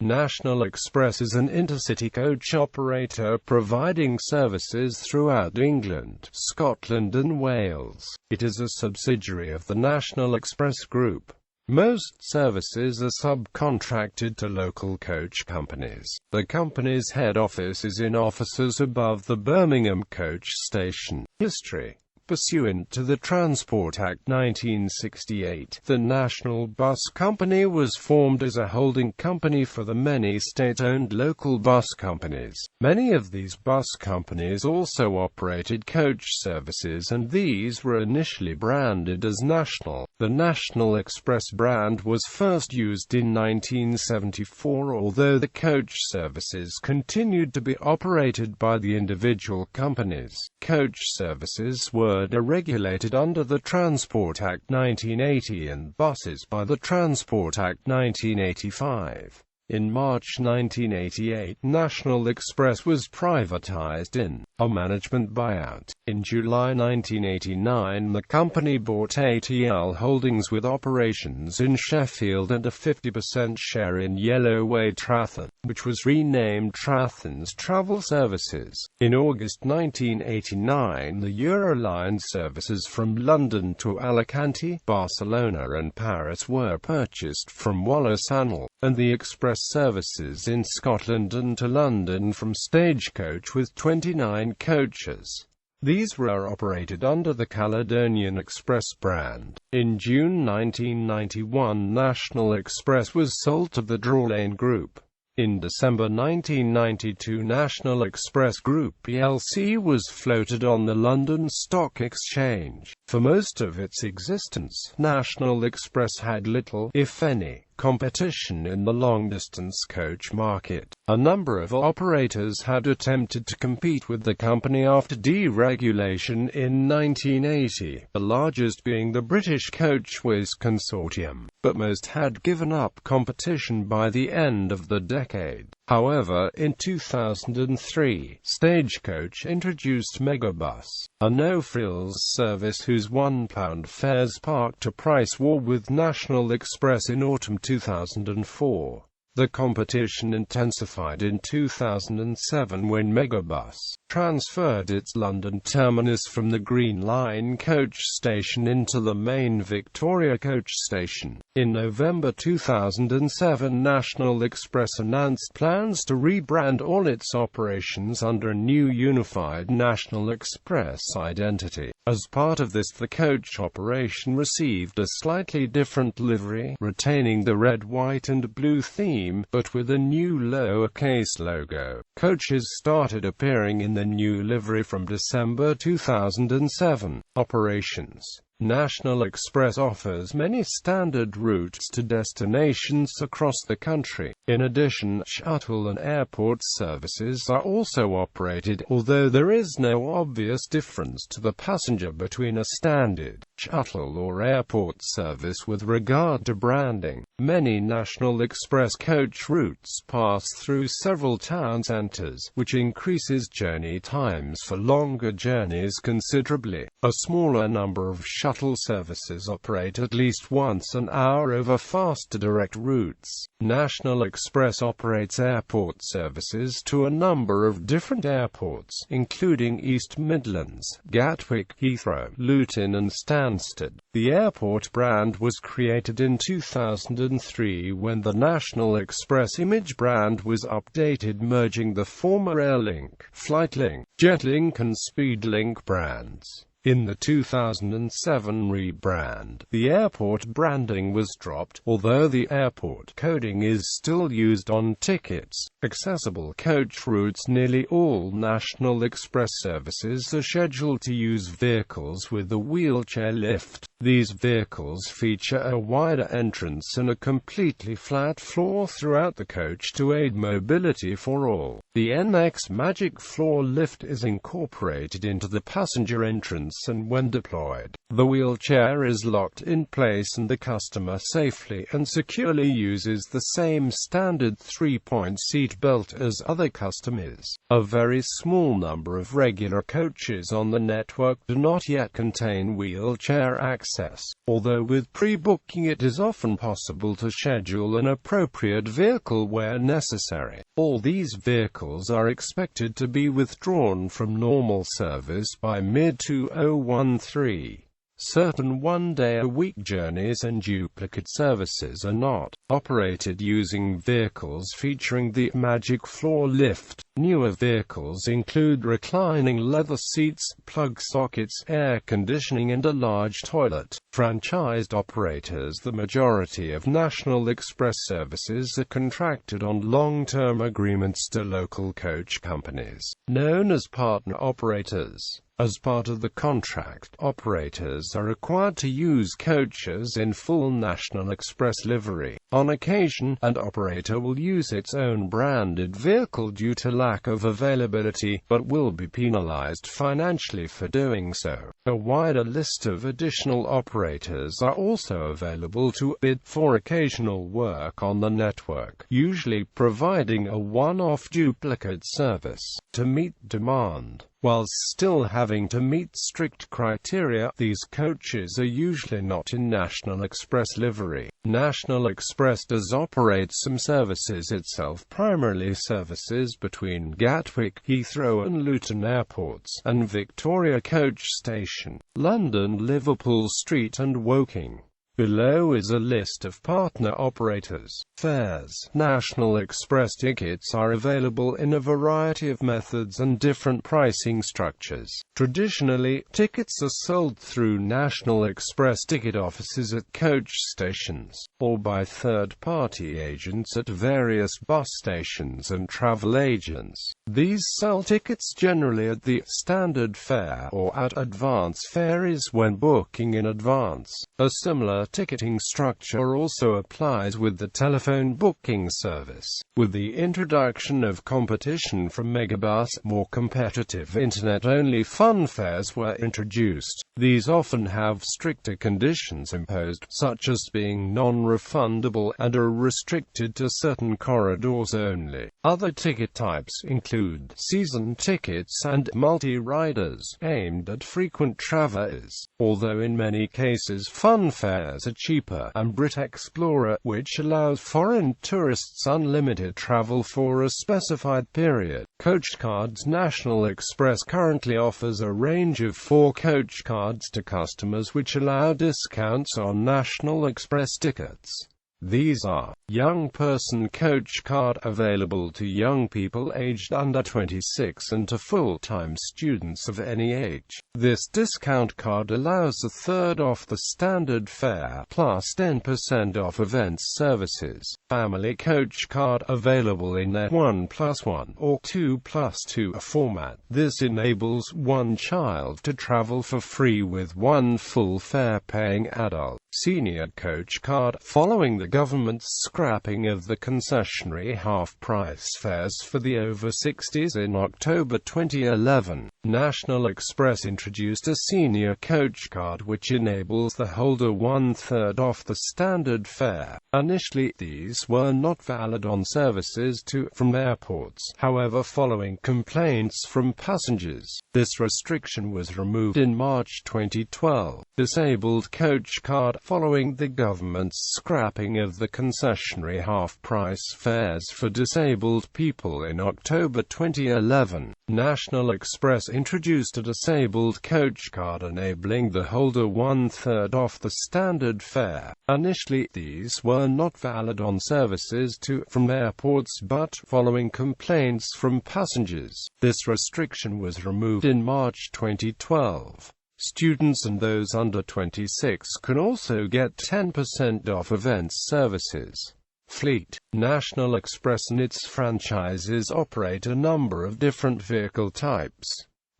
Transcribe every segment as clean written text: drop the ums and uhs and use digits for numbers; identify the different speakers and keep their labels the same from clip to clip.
Speaker 1: National Express is an intercity coach operator providing services throughout England, Scotland and Wales. It is a subsidiary of the National Express Group. Most services are subcontracted to local coach companies. The company's head office is in offices above the Birmingham Coach Station. History. Pursuant to the Transport Act 1968, the National Bus Company was formed as a holding company for the many state-owned local bus companies. Many of these bus companies also operated coach services, and these were initially branded as National. The National Express brand was first used in 1974, although the coach services continued to be operated by the individual companies. Coach services were regulated under the Transport Act 1980 and buses by the Transport Act 1985. In March 1988, National Express was privatized in a management buyout. In July 1989, the company bought ATL Holdings with operations in Sheffield and a 50% share in Yellowway Trathon, which was renamed Trathon's Travel Services. In August 1989, the Euroline services from London to Alicante, Barcelona and Paris were purchased from Wales.It, and the express services in Scotland and to London from Stagecoach with 29 coaches. These were operated under the Caledonian Express brand. In June 1991, National Express was sold to the Drawlane Group. In December 1992, National Express Group plc was floated on the London Stock Exchange. For most of its existence, National Express had little, if any, competition in the long-distance coach market. A number of operators had attempted to compete with the company after deregulation in 1980, the largest being the British Coachways Consortium, but most had given up competition by the end of the decade. However, in 2003, Stagecoach introduced Megabus, a no-frills service whose £1 fares sparked a price war with National Express in autumn 2004. The competition intensified in 2007 when Megabus transferred its London terminus from the Green Line coach station into the main Victoria coach station. In November 2007, National Express announced plans to rebrand all its operations under a new unified National Express identity. As part of this, the coach operation received a slightly different livery, retaining the red, white and blue theme, but with a new lowercase logo. Coaches started appearing in the new livery from December 2007. Operations. National Express offers many standard routes to destinations across the country. In addition, shuttle and airport services are also operated, although there is no obvious difference to the passenger between a standard shuttle or airport service with regard to branding. Many National Express coach routes pass through several town centres, which increases journey times for longer journeys considerably. A smaller number of shuttle services operate at least once an hour over faster direct routes. National Express operates airport services to a number of different airports, including East Midlands, Gatwick, Heathrow, Luton and Stansted. The airport brand was created in 2003 when the National Express image brand was updated, merging the former Airlink, Flightlink, Jetlink and Speedlink brands. In the 2007 rebrand, the airport branding was dropped, although the airport coding is still used on tickets. Accessible coach routes. Nearly all National Express services are scheduled to use vehicles with a wheelchair lift. These vehicles feature a wider entrance and a completely flat floor throughout the coach to aid mobility for all. The NX Magic Floor Lift is incorporated into the passenger entrance, and when deployed, the wheelchair is locked in place and the customer safely and securely uses the same standard 3-point seat belt as other customers. A very small number of regular coaches on the network do not yet contain wheelchair access, although with pre-booking it is often possible to schedule an appropriate vehicle where necessary. All these vehicles are expected to be withdrawn from normal service by mid-2013. Certain one-day-a-week journeys and duplicate services are not operated using vehicles featuring the Magic Floor Lift. Newer vehicles include reclining leather seats, plug sockets, air conditioning and a large toilet. Franchised operators. The majority of National Express services are contracted on long-term agreements to local coach companies, known as partner operators. As part of the contract, operators are required to use coaches in full National Express livery. On occasion, an operator will use its own branded vehicle due to lack of availability, but will be penalized financially for doing so. A wider list of additional operators are also available to bid for occasional work on the network, usually providing a one-off duplicate service to meet demand. While still having to meet strict criteria, these coaches are usually not in National Express livery. National Express does operate some services itself, primarily services between Gatwick, Heathrow and Luton airports, and Victoria Coach Station, London, Liverpool Street and Woking. Below is a list of partner operators. Fares. National Express tickets are available in a variety of methods and different pricing structures. Traditionally, tickets are sold through National Express ticket offices at coach stations, or by third-party agents at various bus stations and travel agents. These sell tickets generally at the standard fare or at advance fares when booking in advance. A similar ticketing structure also applies with the telephone booking service. With the introduction of competition from Megabus, more competitive internet-only fun fares were introduced. These often have stricter conditions imposed, such as being non-refundable, and are restricted to certain corridors only. Other ticket types include season tickets and multi-riders, aimed at frequent travelers, although in many cases fun fares are cheaper, and Brit Explorer, which allows foreign tourists unlimited travel for a specified period. Coach cards. National Express currently offers a range of 4 coach cards to customers which allow discounts on National Express tickets. These are: Young Person Coach Card, available to young people aged under 26 and to full-time students of any age. This discount card allows a third off the standard fare, plus 10% off events services. Family Coach Card, available in a 1+1 or 2+2 format. This enables one child to travel for free with one full fare-paying adult. Senior Coach Card, following the government's scrapping of the concessionary half-price fares for the over-60s in October 2011, National Express introduced a Senior Coach Card which enables the holder one-third off the standard fare. Initially, these were not valid on services to from airports. However, following complaints from passengers, this restriction was removed in March 2012. Disabled Coach Card, following the government's scrapping of the concessionary half-price fares for disabled people in October 2011, National Express introduced a Disabled Coach Card enabling the holder one-third off the standard fare. Initially, these were not valid on services to from airports, but, following complaints from passengers, this restriction was removed in March 2012. Students and those under 26 can also get 10% off events services. Fleet. National Express and its franchises operate a number of different vehicle types.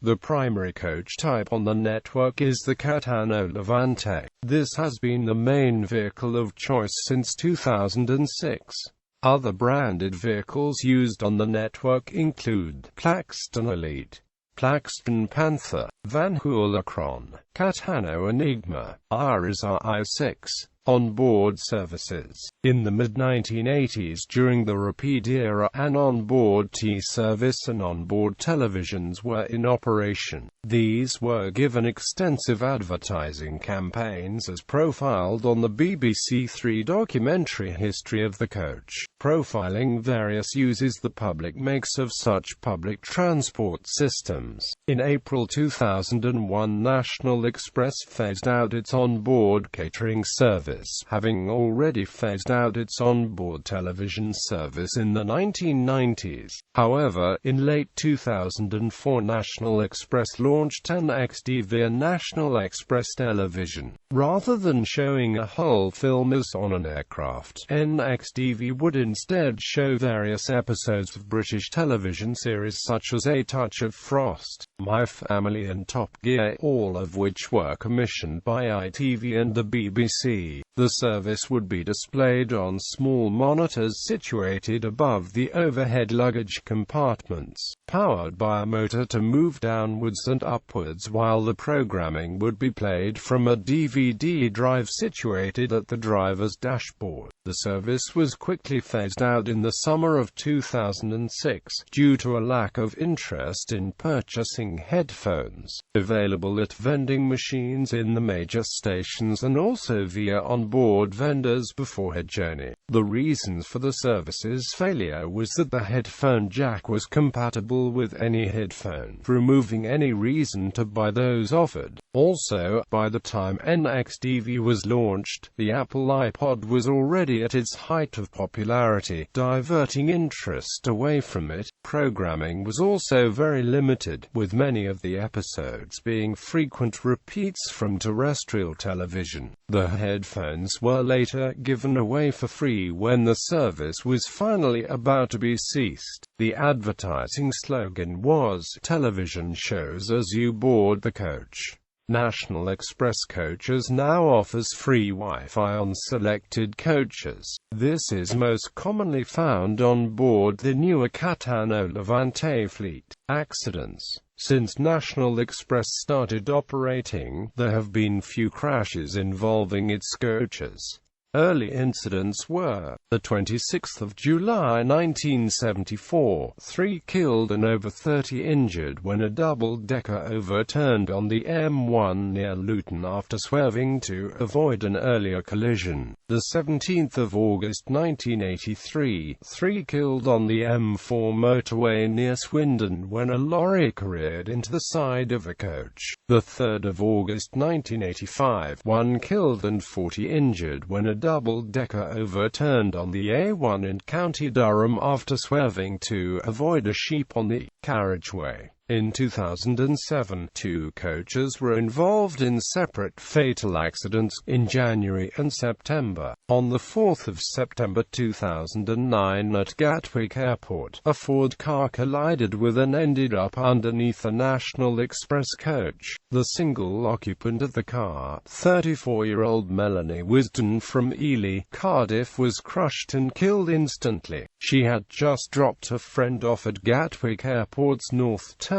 Speaker 1: The primary coach type on the network is the Catano Levante. This has been the main vehicle of choice since 2006. Other branded vehicles used on the network include Plaxton Elite, Plaxton Panther, Van Hool Acron, Catano Enigma, Iris i6. On-board services. In the mid-1980s, during the Rapide era, an on-board T service and on-board televisions were in operation. These were given extensive advertising campaigns as profiled on the BBC Three documentary History of the Coach, profiling various uses the public makes of such public transport systems. In April 2001, National Express phased out its on-board catering service, having already phased out its on-board television service in the 1990s. However, in late 2004, National Express launched NXTV, National Express Television. Rather than showing a whole film as on an aircraft, NXTV would instead show various episodes of British television series such as A Touch of Frost, My Family and Top Gear, all of which were commissioned by ITV and the BBC. The service would be displayed on small monitors situated above the overhead luggage compartments, powered by a motor to move downwards and upwards, while the programming would be played from a DVD drive situated at the driver's dashboard. The service was quickly phased out in the summer of 2006, due to a lack of interest in purchasing headphones, available at vending machines in the major stations and also via on-board vendors before a journey. The reasons for the service's failure was that the headphone jack was compatible with any headphone, removing any reason to buy those offered. Also, by the time NXTV was launched, the Apple iPod was already at its height of popularity, diverting interest away from it. Programming was also very limited, with many of the episodes being frequent repeats from terrestrial television. The headphones were later given away for free when the service was finally about to be ceased. The advertising slogan was, "Television shows as you board the coach." National Express Coaches now offers free Wi-Fi on selected coaches. This is most commonly found on board the newer Catano Levante fleet. Accidents. Since National Express started operating, there have been few crashes involving its coaches. Early incidents were, the 26th of July 1974, 3 killed and over 30 injured when a double-decker overturned on the M1 near Luton after swerving to avoid an earlier collision. The 17th of August 1983, 3 killed on the M4 motorway near Swindon when a lorry careered into the side of a coach. The 3rd of August 1985, 1 killed and 40 injured when a double-decker overturned on the A1 in County Durham after swerving to avoid a sheep on the carriageway. In 2007, 2 coaches were involved in separate fatal accidents, in January and September. On the 4th of September 2009 at Gatwick Airport, a Ford car collided with and ended up underneath a National Express coach. The single occupant of the car, 34-year-old Melanie Wisden from Ely, Cardiff, was crushed and killed instantly. She had just dropped a friend off at Gatwick Airport's North Terminal.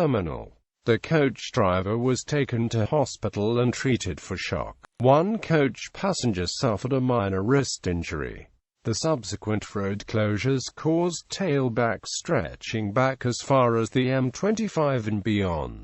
Speaker 1: The coach driver was taken to hospital and treated for shock. 1 coach passenger suffered a minor wrist injury. The subsequent road closures caused tailback stretching back as far as the M25 and beyond.